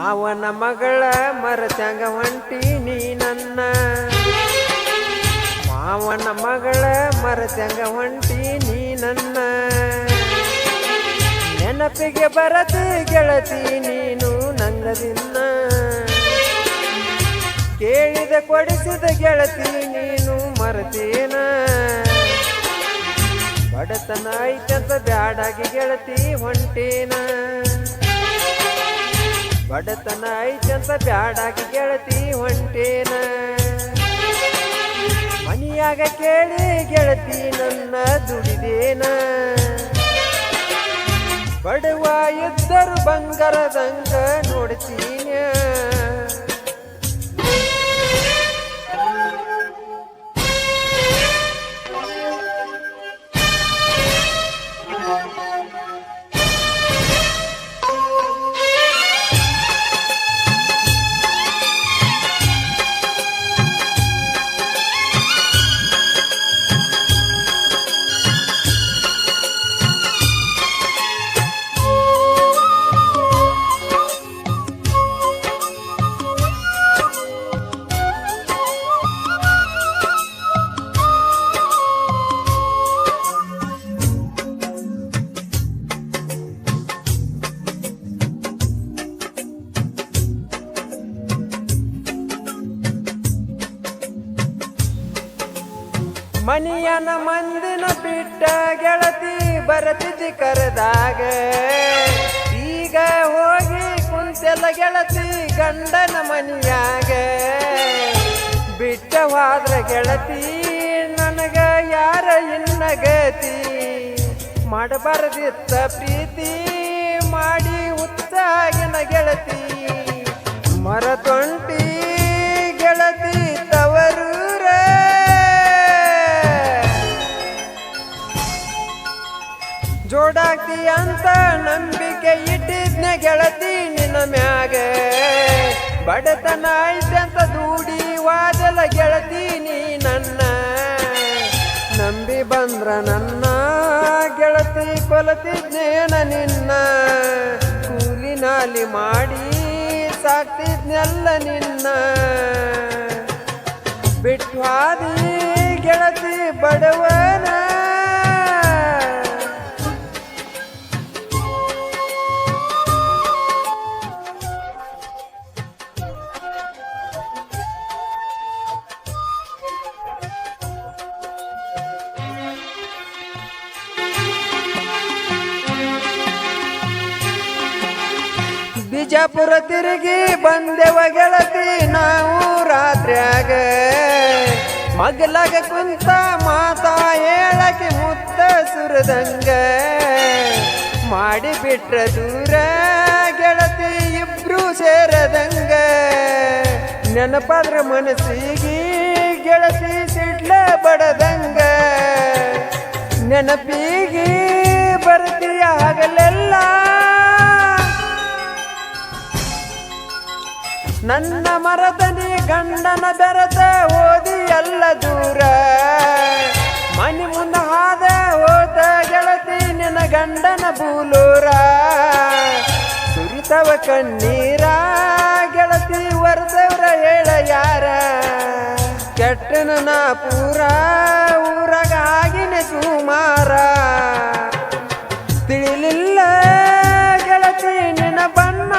ಅವನ ಮಗಳ ಮರತ್ಯಾಂಗ ಹೊಂಟಿ ನೀ ನನ್ನ ಮಾವನ ಮಗಳ ಮರತ್ಯಾಂಗ ಹೊಂಟಿ ನೀ ನನ್ನ ನೆನಪಿಗೆ ಬರದು ಗೆಳತಿ ನೀನು ನಂಗದಿನ್ನ ಕೇಳಿದ ಕೊಡಿಸಿದ ಗೆಳತಿ ನೀನು ಮರತೇನ ಬಡತನ ಐತಂತ ಬ್ಯಾಡಾಗಿ ಗೆಳತಿ ಹೊಂಟೇನ ಬಡತನ ಐತಂತ ಬ್ಯಾಡಾಗಿ ಗೆಳತಿ ಹೊಂಟೇನ ಮನಿಯಾಗ ಕೇಳಿ ಗೆಳತಿ ನನ್ನ ದುಡಿದೇನ ಬಡವ ಇದ್ದರು ಬಂಗಾರದಂಗ ನೋಡ್ತೀನ ಮನಿಯನ ಮಂದಿನ ಬಿಟ್ಟ ಗೆಳತಿ ಬರತಿದ್ದಿ ಕರೆದಾಗ ಈಗ ಹೋಗಿ ಕುಂತೆಲ್ಲ ಗೆಳತಿ ಗಂಡನ ಮನಿಯಾಗ ಬಿಟ್ಟ ಹೋದ್ರ ಗೆಳತಿ ನನಗ ಯಾರ ಇನ್ನ ಗತಿ ಮಾಡಬಾರದಿತ್ತ ಪ್ರೀತಿ ಮಾಡಿ ಉತ್ತಾಗಿನ ಗೆಳತಿ ಮರತೊಂಟಿ ಗೆಳತಿ ತವರೂರ ಜೋಡಾಕ್ತಿ ಅಂತ ನಂಬಿಕೆ ಇಟ್ಟಿದ್ನ ಗೆಳತಿ ನಿನ್ನ ಮ್ಯಾಗ ಬಡತನ ಐತಂತ ದೂಡಿ ವಾದಲ ಗೆಳತಿ ನೀ ನನ್ನ ನಂಬಿ ಬಂದ್ರ ನನ್ನ ಗೆಳತಿ ಕೊಲತಿದ್ನೇನ ನಿನ್ನ ಕೂಲಿ ನಾಲಿ ಮಾಡಿ ಸಾಕ್ತಿದ್ನೆಲ್ಲ ನಿನ್ನ ಬಿಟ್ಟು ಹಾದಿ ಗೆಳತಿ ಬಡವನ ಬಿಜಾಪುರ ತಿರುಗಿ ಬಂದೆವ ಗೆಳತಿ ನಾವು ರಾತ್ರ್ಯಾಗ ಮಗಲಾಗ ಕುಂತ ಮಾತಾ ಹೇಳಕ್ಕೆ ಮುತ್ತ ಸುರದಂಗ ಮಾಡಿ ಬಿಟ್ರ ದೂರ ಗೆಳತಿ ಇಬ್ರು ಸೇರದಂಗ ನೆನಪಾದ್ರ ಮನಸ್ಸಿಗೆ ಗೆಳತಿ ಸಿಡ್ಲ ಬಡದಂಗ ನೆನಪಿಗೆ ಬರ್ತೀಯ ಆಗಲೆಲ್ಲ ನನ್ನ ಮರದನಿ ಗಂಡನ ಬೆರತ ಓದಿ ಎಲ್ಲ ದೂರ ಮನಿ ಮುಂದ ಹಾದ ಹೋದ ಗೆಳತಿ ನಿನ್ನ ಗಂಡನ ಬೂಲೂರ ಸುರಿತವ ಕಣ್ಣೀರ ಗೆಳತಿ ವರದವ್ರ ಹೇಳ ಯಾರ ಕೆಟ್ಟನ ನಾ ಪೂರ ಊರಾಗ ಆಗಿನ ಸುಮಾರ ತಿಳಿಲಿಲ್ಲ ಗೆಳತಿ ನಿನ್ನ ಬಣ್ಣ